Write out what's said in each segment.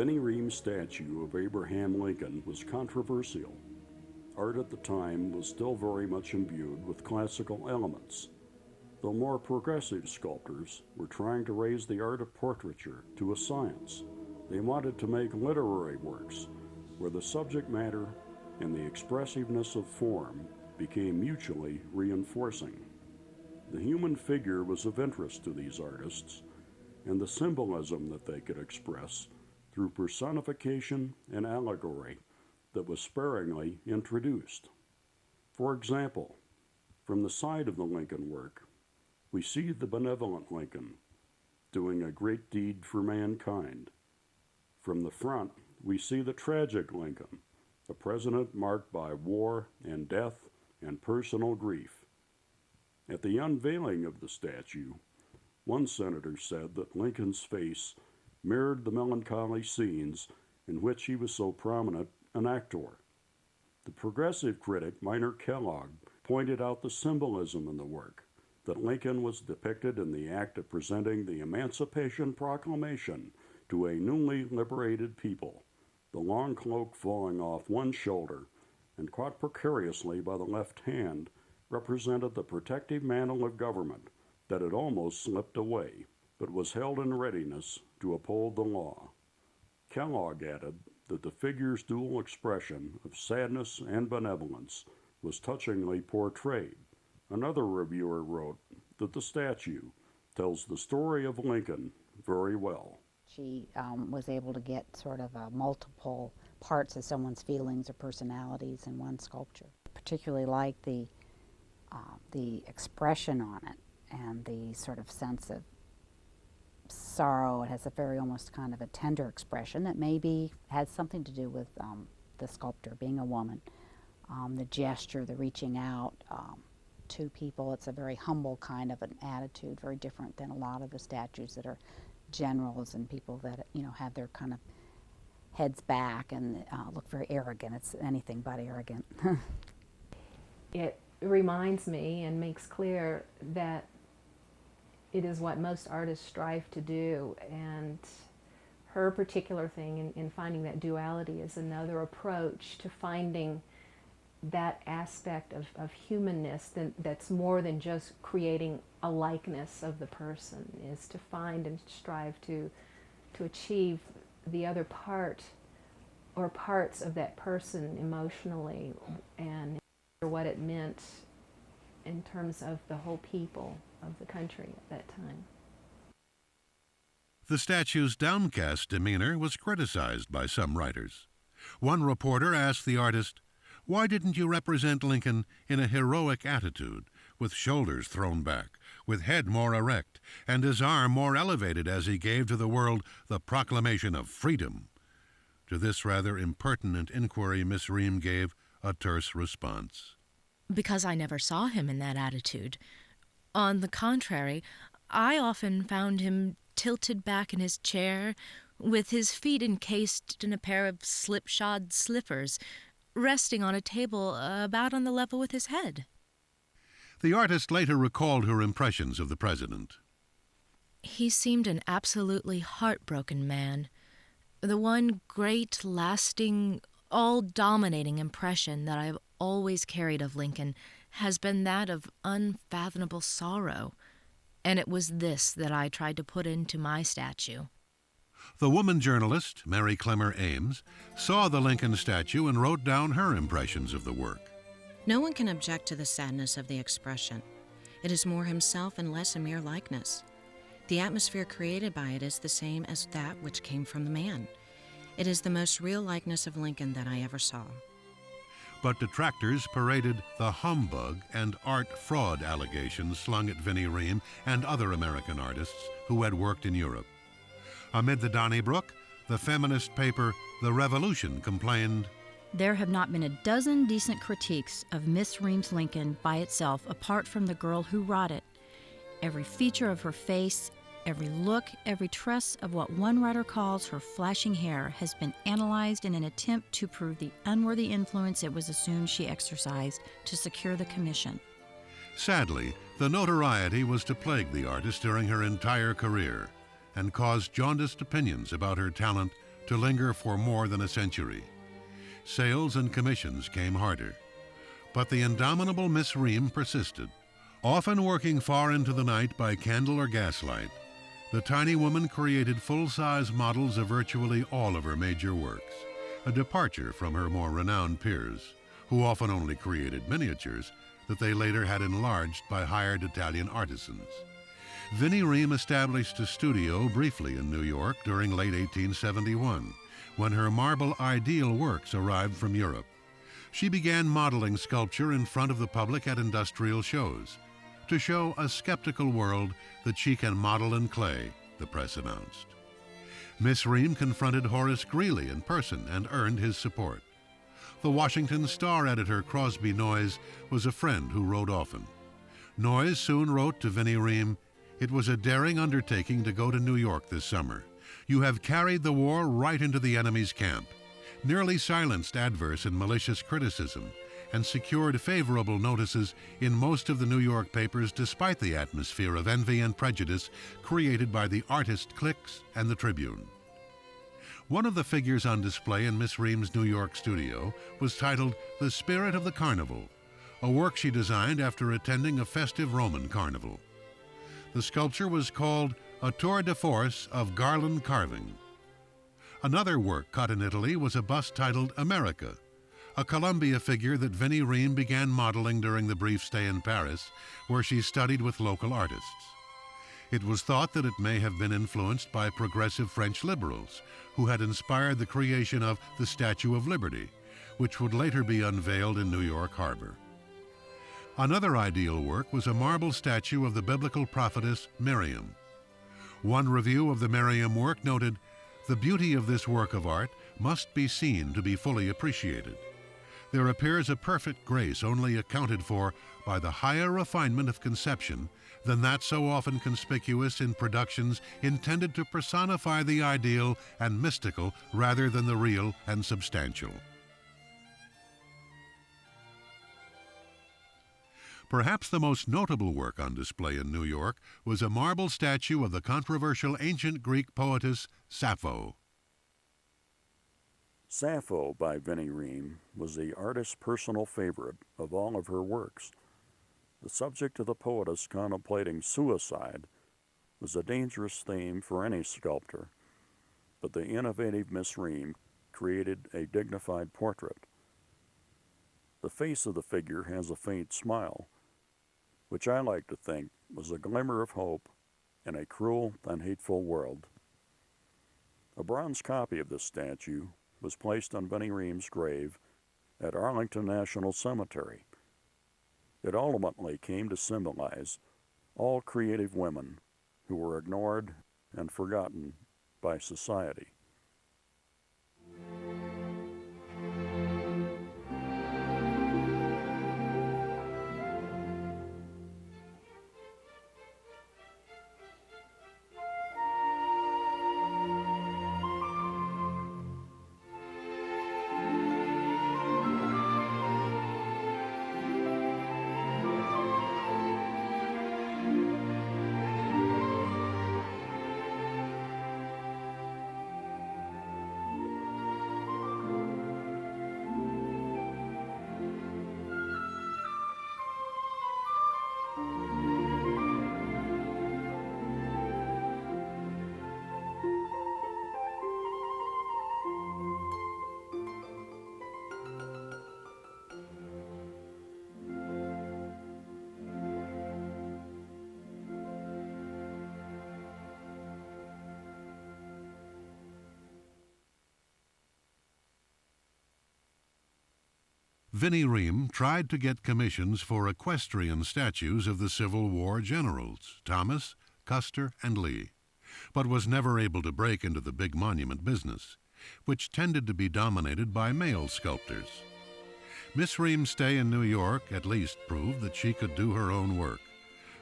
Vinnie Ream's statue of Abraham Lincoln was controversial. Art at the time was still very much imbued with classical elements, though more progressive sculptors were trying to raise the art of portraiture to a science. They wanted to make literary works where the subject matter and the expressiveness of form became mutually reinforcing. The human figure was of interest to these artists, and the symbolism that they could express through personification and allegory that was sparingly introduced. For example, from the side of the Lincoln work, we see the benevolent Lincoln doing a great deed for mankind. From the front, we see the tragic Lincoln, a president marked by war and death and personal grief. At the unveiling of the statue, one senator said that Lincoln's face mirrored the melancholy scenes in which he was so prominent an actor. The progressive critic Minor Kellogg pointed out the symbolism in the work, that Lincoln was depicted in the act of presenting the Emancipation Proclamation to a newly liberated people, the long cloak falling off one shoulder and caught precariously by the left hand represented the protective mantle of government that had almost slipped away, but was held in readiness to uphold the law. Kellogg added that the figure's dual expression of sadness and benevolence was touchingly portrayed. Another reviewer wrote that the statue tells the story of Lincoln very well. She was able to get sort of multiple parts of someone's feelings or personalities in one sculpture. Particularly like the expression on it and the sort of sense of sorrow. It has a very almost kind of a tender expression that maybe has something to do with the sculptor being a woman. The gesture, the reaching out to people, it's a very humble kind of an attitude, very different than a lot of the statues that are generals and people that, you know, have their kind of heads back and look very arrogant. It's anything but arrogant. It reminds me and makes clear that it is what most artists strive to do, and her particular thing in finding that duality is another approach to finding that aspect of humanness that's more than just creating a likeness of the person, is to find and strive to achieve the other part or parts of that person emotionally and what it meant in terms of the whole people of the country at that time. The statue's downcast demeanor was criticized by some writers. One reporter asked the artist, "Why didn't you represent Lincoln in a heroic attitude, with shoulders thrown back, with head more erect, and his arm more elevated as he gave to the world the proclamation of freedom?" To this rather impertinent inquiry, Miss Ream gave a terse response. Because I never saw him in that attitude. On the contrary, I often found him tilted back in his chair, with his feet encased in a pair of slipshod slippers, resting on a table about on the level with his head. The artist later recalled her impressions of the president. He seemed an absolutely heartbroken man. The one great, lasting, all-dominating impression that I've always carried of Lincoln has been that of unfathomable sorrow, and it was this that I tried to put into my statue. The woman journalist, Mary Clemmer Ames, saw the Lincoln statue and wrote down her impressions of the work. No one can object to the sadness of the expression. It is more himself and less a mere likeness. The atmosphere created by it is the same as that which came from the man. It is the most real likeness of Lincoln that I ever saw. But detractors paraded the humbug and art fraud allegations slung at Vinnie Ream and other American artists who had worked in Europe. Amid the Donnybrook, the feminist paper The Revolution complained, "There have not been a dozen decent critiques of Miss Ream's Lincoln by itself apart from the girl who wrought it. Every feature of her face, every look, every tress of what one writer calls her flashing hair has been analyzed in an attempt to prove the unworthy influence it was assumed she exercised to secure the commission." Sadly, the notoriety was to plague the artist during her entire career and caused jaundiced opinions about her talent to linger for more than a century. Sales and commissions came harder. But the indomitable Miss Ream persisted. Often working far into the night by candle or gaslight, the tiny woman created full-size models of virtually all of her major works, a departure from her more renowned peers, who often only created miniatures that they later had enlarged by hired Italian artisans. Vinnie Ream established a studio briefly in New York during late 1871, when her marble ideal works arrived from Europe. She began modeling sculpture in front of the public at industrial shows, to show a skeptical world that she can model in clay, the press announced. Miss Ream confronted Horace Greeley in person and earned his support. The Washington Star editor Crosby Noyes was a friend who wrote often. Noyes soon wrote to Vinnie Ream, "It was a daring undertaking to go to New York this summer. You have carried the war right into the enemy's camp, nearly silenced adverse and malicious criticism, and secured favorable notices in most of the New York papers despite the atmosphere of envy and prejudice created by the artist cliques and the Tribune." One of the figures on display in Miss Ream's New York studio was titled "The Spirit of the Carnival," a work she designed after attending a festive Roman carnival. The sculpture was called "A Tour de Force of Garland Carving." Another work cut in Italy was a bust titled "America," a Columbia figure that Vinnie Ream began modeling during the brief stay in Paris, where she studied with local artists. It was thought that it may have been influenced by progressive French liberals, who had inspired the creation of the Statue of Liberty, which would later be unveiled in New York Harbor. Another ideal work was a marble statue of the biblical prophetess Miriam. One review of the Miriam work noted, "The beauty of this work of art must be seen to be fully appreciated. There appears a perfect grace only accounted for by the higher refinement of conception than that so often conspicuous in productions intended to personify the ideal and mystical rather than the real and substantial." Perhaps the most notable work on display in New York was a marble statue of the controversial ancient Greek poetess Sappho. Sappho by Vinnie Ream was the artist's personal favorite of all of her works. The subject of the poetess contemplating suicide was a dangerous theme for any sculptor, but the innovative Miss Ream created a dignified portrait. The face of the figure has a faint smile, which I like to think was a glimmer of hope in a cruel and hateful world. A bronze copy of this statue was placed on Vinnie Ream's grave at Arlington National Cemetery. It ultimately came to symbolize all creative women who were ignored and forgotten by society. Vinnie Ream tried to get commissions for equestrian statues of the Civil War generals, Thomas, Custer, and Lee, but was never able to break into the big monument business, which tended to be dominated by male sculptors. Miss Ream's stay in New York at least proved that she could do her own work,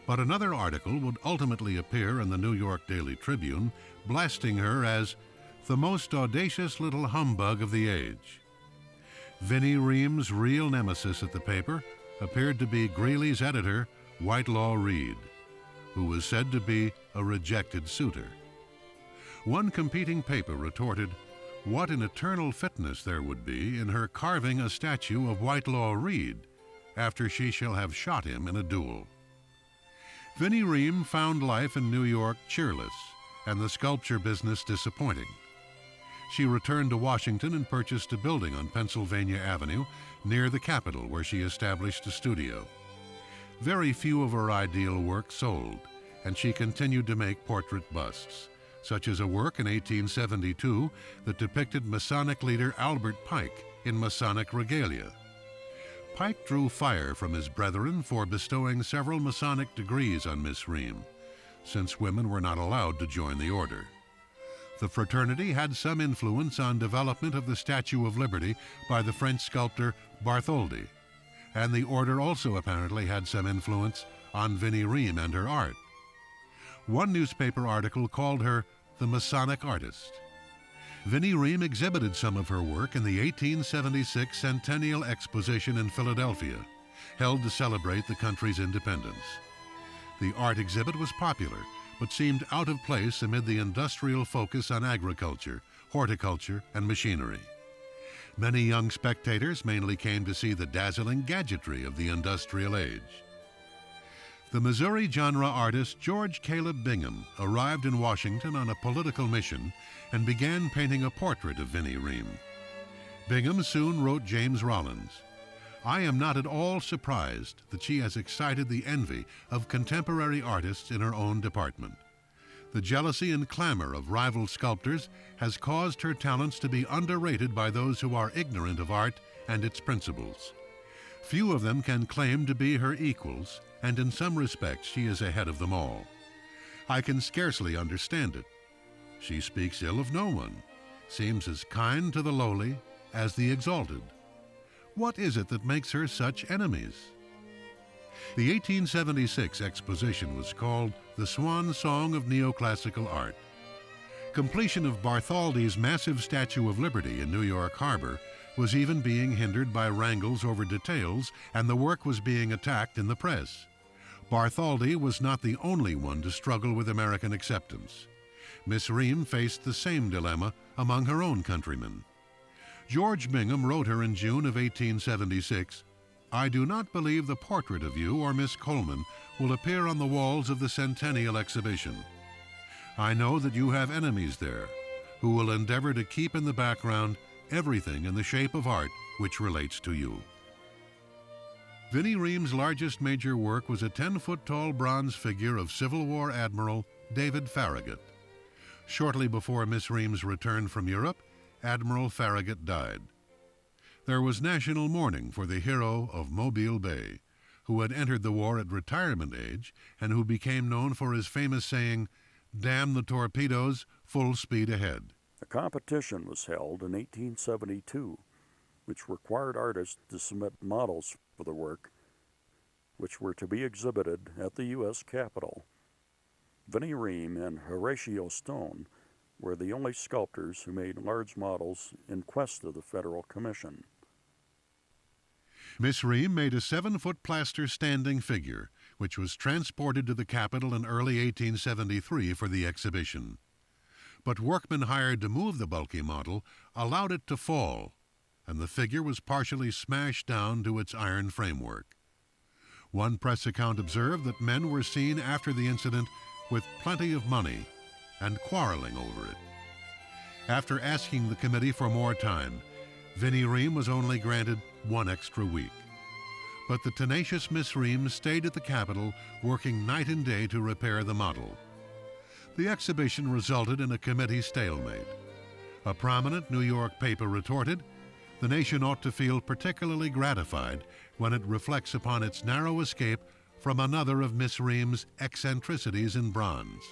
but another article would ultimately appear in the New York Daily Tribune, blasting her as the most audacious little humbug of the age. Vinnie Ream's real nemesis at the paper appeared to be Greeley's editor, Whitelaw Reid, who was said to be a rejected suitor. One competing paper retorted, what an eternal fitness there would be in her carving a statue of Whitelaw Reid after she shall have shot him in a duel. Vinnie Ream found life in New York cheerless and the sculpture business disappointing. She returned to Washington and purchased a building on Pennsylvania Avenue near the Capitol, where she established a studio. Very few of her ideal work sold, and she continued to make portrait busts, such as a work in 1872 that depicted Masonic leader Albert Pike in Masonic regalia. Pike drew fire from his brethren for bestowing several Masonic degrees on Miss Ream, since women were not allowed to join the order. The fraternity had some influence on development of the Statue of Liberty by the French sculptor Bartholdi, and the order also apparently had some influence on Vinnie Ream and her art. One newspaper article called her the Masonic artist. Vinnie Ream exhibited some of her work in the 1876 Centennial Exposition in Philadelphia, held to celebrate the country's independence. The art exhibit was popular, but seemed out of place amid the industrial focus on agriculture, horticulture, and machinery. Many young spectators mainly came to see the dazzling gadgetry of the industrial age. The Missouri genre artist George Caleb Bingham arrived in Washington on a political mission and began painting a portrait of Vinnie Ream. Bingham soon wrote James Rollins, "I am not at all surprised that she has excited the envy of contemporary artists in her own department. The jealousy and clamor of rival sculptors has caused her talents to be underrated by those who are ignorant of art and its principles. Few of them can claim to be her equals, and in some respects she is ahead of them all. I can scarcely understand it. She speaks ill of no one, seems as kind to the lowly as the exalted. What is it that makes her such enemies?" The 1876 exposition was called The Swan Song of Neoclassical Art. Completion of Bartholdi's massive Statue of Liberty in New York Harbor was even being hindered by wrangles over details, and the work was being attacked in the press. Bartholdi was not the only one to struggle with American acceptance. Miss Ream faced the same dilemma among her own countrymen. George Bingham wrote her in June of 1876, "I do not believe the portrait of you or Miss Coleman will appear on the walls of the Centennial Exhibition. I know that you have enemies there, who will endeavor to keep in the background everything in the shape of art which relates to you." Vinnie Ream's largest major work was a 10-foot-tall bronze figure of Civil War Admiral David Farragut. Shortly before Miss Ream's return from Europe, Admiral Farragut died. There was national mourning for the hero of Mobile Bay, who had entered the war at retirement age and who became known for his famous saying, "Damn the torpedoes, full speed ahead." A competition was held in 1872, which required artists to submit models for the work, which were to be exhibited at the U.S. Capitol. Vinnie Ream and Horatio Stone were the only sculptors who made large models in quest of the Federal Commission. Miss Ream made a 7-foot plaster standing figure, which was transported to the Capitol in early 1873 for the exhibition. But workmen hired to move the bulky model allowed it to fall, and the figure was partially smashed down to its iron framework. One press account observed that men were seen after the incident with plenty of money and quarreling over it. After asking the committee for more time, Vinnie Ream was only granted 1 extra week. But the tenacious Miss Ream stayed at the Capitol, working night and day to repair the model. The exhibition resulted in a committee stalemate. A prominent New York paper retorted, "The nation ought to feel particularly gratified when it reflects upon its narrow escape from another of Miss Ream's eccentricities in bronze.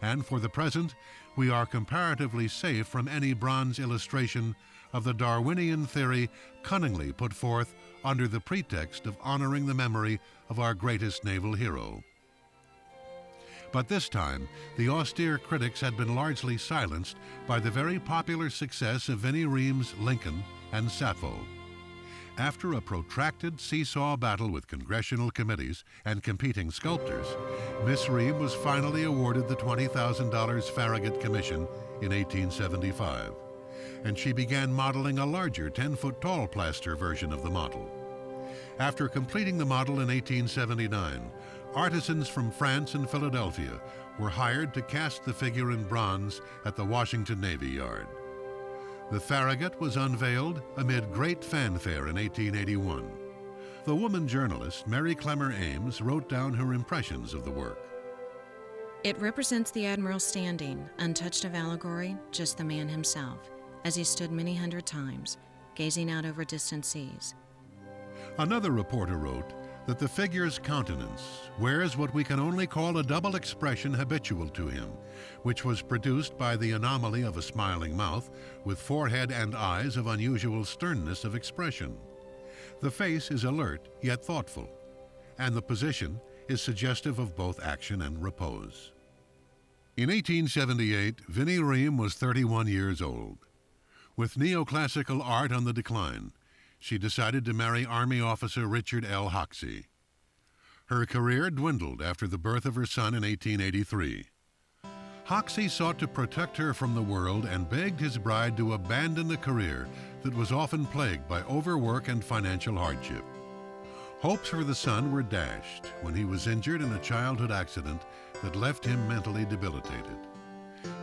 And for the present, we are comparatively safe from any bronze illustration of the Darwinian theory cunningly put forth under the pretext of honoring the memory of our greatest naval hero." But this time, the austere critics had been largely silenced by the very popular success of Vinnie Ream's Lincoln and Sappho. After a protracted seesaw battle with congressional committees and competing sculptors, Miss Ream was finally awarded the $20,000 Farragut Commission in 1875. and she began modeling a larger 10-foot-tall plaster version of the model. After completing the model in 1879, artisans from France and Philadelphia were hired to cast the figure in bronze at the Washington Navy Yard. The Farragut was unveiled amid great fanfare in 1881. The woman journalist Mary Clemmer Ames wrote down her impressions of the work. It represents the Admiral standing, untouched of allegory, just the man himself, as he stood many hundred times, gazing out over distant seas. Another reporter wrote that the figure's countenance wears what we can only call a double expression habitual to him, which was produced by the anomaly of a smiling mouth with forehead and eyes of unusual sternness of expression. The face is alert yet thoughtful, and the position is suggestive of both action and repose. In 1878, Vinnie Ream was 31 years old. With neoclassical art on the decline, she decided to marry Army officer Richard L. Hoxie. Her career dwindled after the birth of her son in 1883. Hoxie sought to protect her from the world and begged his bride to abandon a career that was often plagued by overwork and financial hardship. Hopes for the son were dashed when he was injured in a childhood accident that left him mentally debilitated.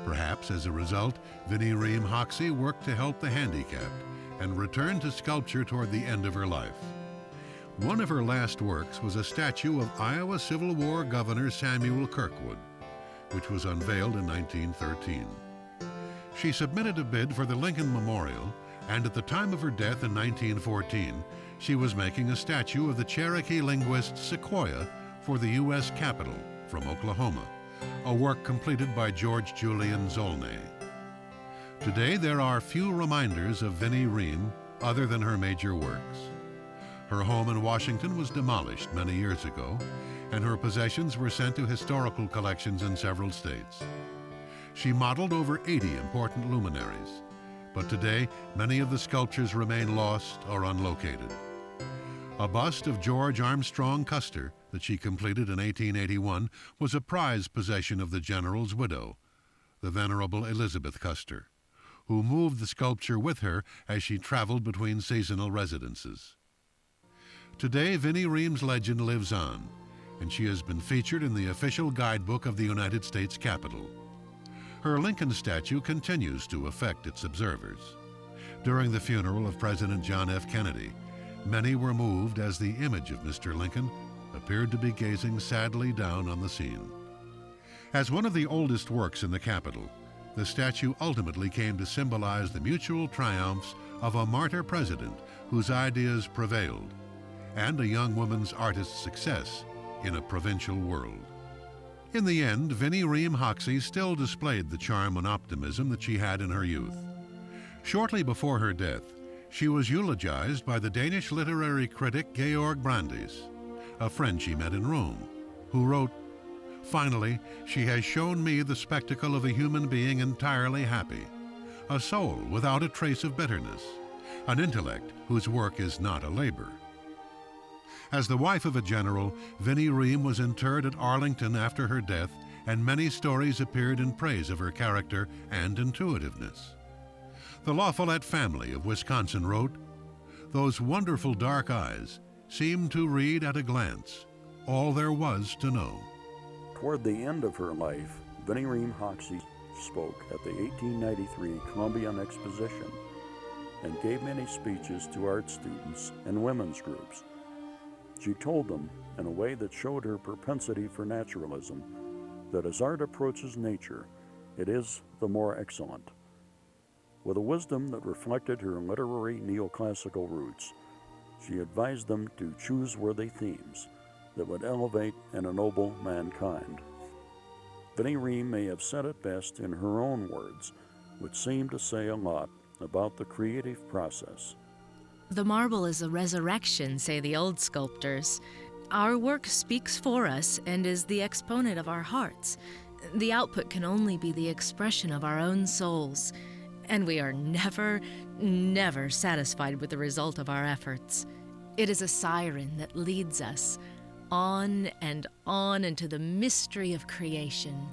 Perhaps as a result, Vinnie Ream Hoxie worked to help the handicapped and returned to sculpture toward the end of her life. One of her last works was a statue of Iowa Civil War Governor Samuel Kirkwood, which was unveiled in 1913. She submitted a bid for the Lincoln Memorial, and at the time of her death in 1914, she was making a statue of the Cherokee linguist Sequoyah for the U.S. Capitol from Oklahoma, a work completed by George Julian Zolnay. Today, there are few reminders of Vinnie Ream other than her major works. Her home in Washington was demolished many years ago, and her possessions were sent to historical collections in several states. She modeled over 80 important luminaries, but today many of the sculptures remain lost or unlocated. A bust of George Armstrong Custer that she completed in 1881 was a prized possession of the general's widow, the Venerable Elizabeth Custer, who moved the sculpture with her as she traveled between seasonal residences. Today, Vinnie Ream's legend lives on, and she has been featured in the official guidebook of the United States Capitol. Her Lincoln statue continues to affect its observers. During the funeral of President John F. Kennedy, many were moved as the image of Mr. Lincoln appeared to be gazing sadly down on the scene. As one of the oldest works in the Capitol, the statue ultimately came to symbolize the mutual triumphs of a martyr president whose ideas prevailed, and a young woman's artist's success in a provincial world. In the end, Vinnie Ream Hoxie still displayed the charm and optimism that she had in her youth. Shortly before her death, she was eulogized by the Danish literary critic Georg Brandes, a friend she met in Rome, who wrote, "Finally, she has shown me the spectacle of a human being entirely happy, a soul without a trace of bitterness, an intellect whose work is not a labor." As the wife of a general, Vinnie Ream was interred at Arlington after her death, and many stories appeared in praise of her character and intuitiveness. The La Follette family of Wisconsin wrote, "Those wonderful dark eyes seemed to read at a glance all there was to know." Toward the end of her life, Vinnie Ream Hoxie spoke at the 1893 Columbian Exposition and gave many speeches to art students and women's groups. She told them, in a way that showed her propensity for naturalism, that as art approaches nature, it is the more excellent. With a wisdom that reflected her literary neoclassical roots, she advised them to choose worthy themes that would elevate and ennoble mankind. Vinnie Ream may have said it best in her own words, which seem to say a lot about the creative process. The marble is a resurrection, say the old sculptors. Our work speaks for us and is the exponent of our hearts. The output can only be the expression of our own souls, and we are never, never satisfied with the result of our efforts. It is a siren that leads us on and on into the mystery of creation.